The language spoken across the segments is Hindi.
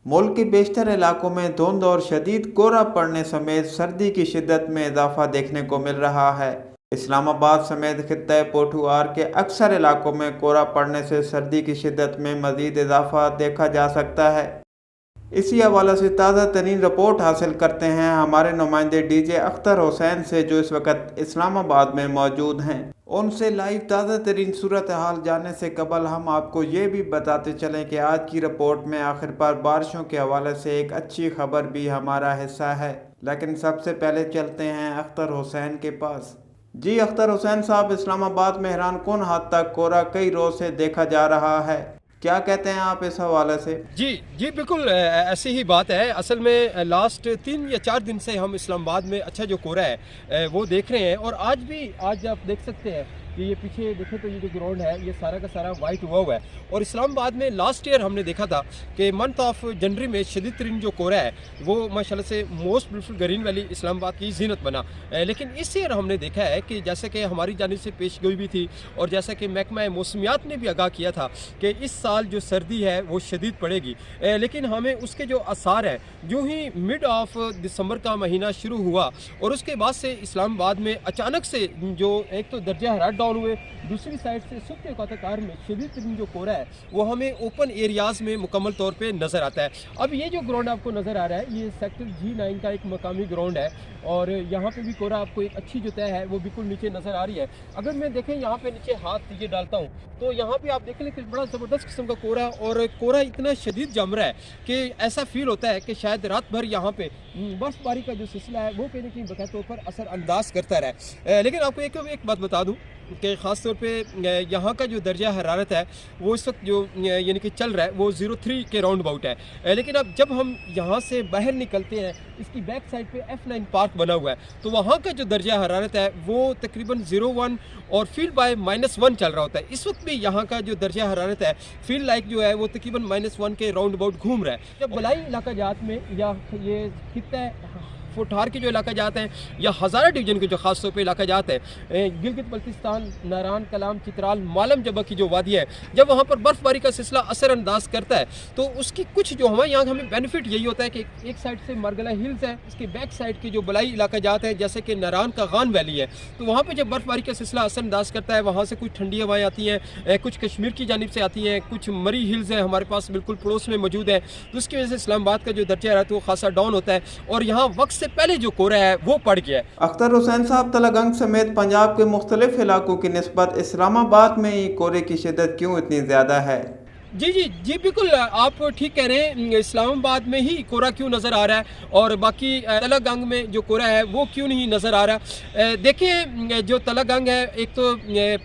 मुल्क के बेशतर इलाकों में धुंध और शदीद कोहरा पड़ने समेत सर्दी की शिद्दत में इजाफा देखने को मिल रहा है। इस्लामाबाद समेत खित्ते पोठुआर के अक्सर इलाकों में कोहरा पड़ने से सर्दी की शिद्दत में मजीद इजाफा देखा जा सकता है। इसी हवाले से ताज़ा तरीन रिपोर्ट हासिल करते हैं हमारे नुमाइंदे डीजे अख्तर हुसैन से, जो इस वक्त इस्लामाबाद में मौजूद हैं। उनसे लाइव ताज़ा तरीन सूरत हाल जानने से कबल हम आपको ये भी बताते चलें कि आज की रिपोर्ट में आखिर पर बारिशों के हवाले से एक अच्छी खबर भी हमारा हिस्सा है। लेकिन सबसे पहले चलते हैं अख्तर हुसैन के पास। जी अख्तर हुसैन साहब, इस्लामाबाद में हैरान कुन हद तक कोहरा कई रोज से देखा जा रहा है, क्या कहते हैं आप इस हवाले से? जी जी बिल्कुल ऐसी ही बात है। असल में लास्ट 3 या 4 दिन से हम इस्लामाबाद में अच्छा जो कोहरा है वो देख रहे हैं। और आज आप देख सकते हैं कि ये पीछे देखें तो ये जो ग्राउंड है ये सारा का सारा वाइट हुआ है। और इस्लामाबाद में लास्ट ईयर हमने देखा था कि मंथ ऑफ जनवरी में शदीद तरीन जो कोहरा है वो माशाल्लाह से most beautiful green valley Islamabad की जीनत बना। लेकिन इस ईयर हमने देखा है कि जैसे कि हमारी जानिब से पेश गोई भी थी और जैसा कि महकमा मौसमियात ने भी आगाह किया था कि इस साल जो सर्दी है वो शदीद पड़ेगी। लेकिन हमें उसके जो आसार है, जो ही मिड ऑफ दिसंबर का महीना शुरू हुआ और उसके बाद से इस्लामाबाद में अचानक से जो एक तो दर्जा हरारत डाउन हुए, दूसरी साइड से सुबह कताकार में शदीद तरीन जो कोहरा है वो हमें ओपन एरियाज़ में मुकम्मल तौर पे नज़र आता है। अब ये जो ग्राउंड आपको नज़र आ रहा है ये सेक्टर G9 का एक मकामी ग्राउंड है और यहाँ पे भी कोहरा आपको एक अच्छी जो तय है वो बिल्कुल नीचे नज़र आ रही है। अगर मैं देखें यहाँ पे नीचे हाथ ये डालता हूँ तो यहाँ पे आप देख लें कि बड़ा ज़बरदस्त किस्म का कोहरा है और कोहरा इतना शदीद जम रहा है कि ऐसा फील होता है कि शायद रात भर यहाँ पे बर्फबारी का जो सिलसिला है वो कहीं ना कहीं बकाया तौर पर असर अंदाज करता रहा। लेकिन आपको एक बात बता दूँ कि ख़ास तौर पे यहाँ का जो दर्जा हरारत है वो इस वक्त जो यानी कि चल रहा है वो 03 के राउंड अबाउट है। लेकिन अब जब हम यहाँ से बाहर निकलते हैं, इसकी बैक साइड पे F9 पार्क बना हुआ है, तो वहाँ का जो दर्जा हरारत है वो तकरीबन 01 और फील बाय -1 चल रहा होता है। इस वक्त भी यहाँ का जो दर्जा हरारत है फील लाइक जो है वो तकरीबन -1 के राउंड अबाउट घूम रहा है। जब बलाई इलाका जात में या ये खित्ता पोठार के जो इलाका जाते हैं या हज़ारा डिवीज़न के जो खास तौर पे इलाका जाते हैं, गिलगित बल्तिस्तान, नारान, कलाम, चित्राल, मालम जबा की जो वादी है, जब वहाँ पर बर्फ़बारी का सिलसिला असरअंदाज करता है तो उसकी कुछ जो हमारे यहाँ हमें बेनिफिट यही होता है कि एक साइड से मरगला हिल्स है, इसके बैक साइड की जो बलाई इलाका जाते हैं जैसे कि नारान का गान वैली है, तो वहाँ पर जब बर्फ़बारी का सिलसिला असरअंदाज करता है वहाँ से कुछ ठंडी हवाएँ आती हैं, कुछ कश्मीर की जानिब से आती हैं, कुछ मरी हिल्स हैं हमारे पास बिल्कुल पड़ोस में मौजूद है, तो उसकी वजह से इस्लामाबाद का जो दर्जा है वो खासा डाउन होता है और यहाँ वक्त से पहले जो कोहरा है वो पड़ गया है। अख्तर हुसैन साहब, तलगंग समेत पंजाब के मुख्तलिफ इलाकों की निस्बत इस्लामाबाद में ही कोहरे की शिद्दत क्यों इतनी ज़्यादा है? जी जी जी बिल्कुल आप ठीक कह रहे हैं। इस्लामाबाद में ही कोहरा क्यों नज़र आ रहा है और बाकी तलगंग में जो कोहरा है वो क्यों नहीं नज़र आ रहा? देखिए जो तलगंग है, एक तो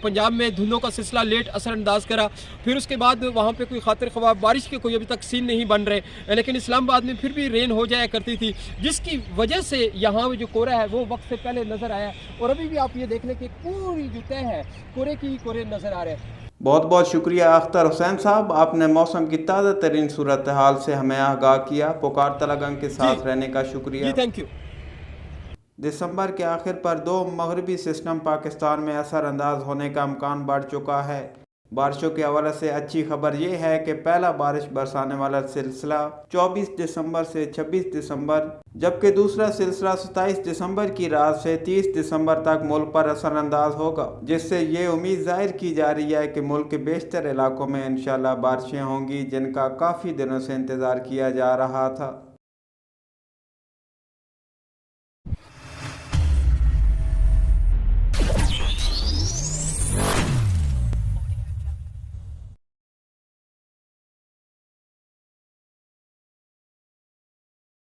पंजाब में धुंधों का सिलसिला लेट असरअंदाज करा, फिर उसके बाद वहाँ पे कोई खातिर ख्वाह बारिश के कोई अभी तक सीन नहीं बन रहे, लेकिन इस्लामाबाद में फिर भी रेन हो जाया करती थी, जिसकी वजह से यहाँ जो कोहरा है वो वक्त से पहले नज़र आया और अभी भी आप ये देख लें कि पूरी जो तय है कोहरे की ही कोहरे नज़र आ रहे हैं। बहुत बहुत शुक्रिया अख्तर हुसैन साहब, आपने मौसम की ताज़ा तरीन सूरत हाल से हमें आगाह किया। पुकार तलगंग के साथ रहने का शुक्रिया। Thank you. दिसंबर के आखिर पर 2 मगरबी सिस्टम पाकिस्तान में असरअंदाज होने का इम्कान बढ़ चुका है। बारिशों के हवाले से अच्छी खबर यह है कि पहला बारिश बरसाने वाला सिलसिला 24 दिसंबर से 26 दिसंबर, जबकि दूसरा सिलसिला 27 दिसंबर की रात से 30 दिसंबर तक मुल्क पर असरअंदाज होगा, जिससे ये उम्मीद जाहिर की जा रही है कि मुल्क के बेशतर इलाकों में इंशाअल्लाह बारिशें होंगी, जिनका काफ़ी दिनों से इंतज़ार किया जा रहा था।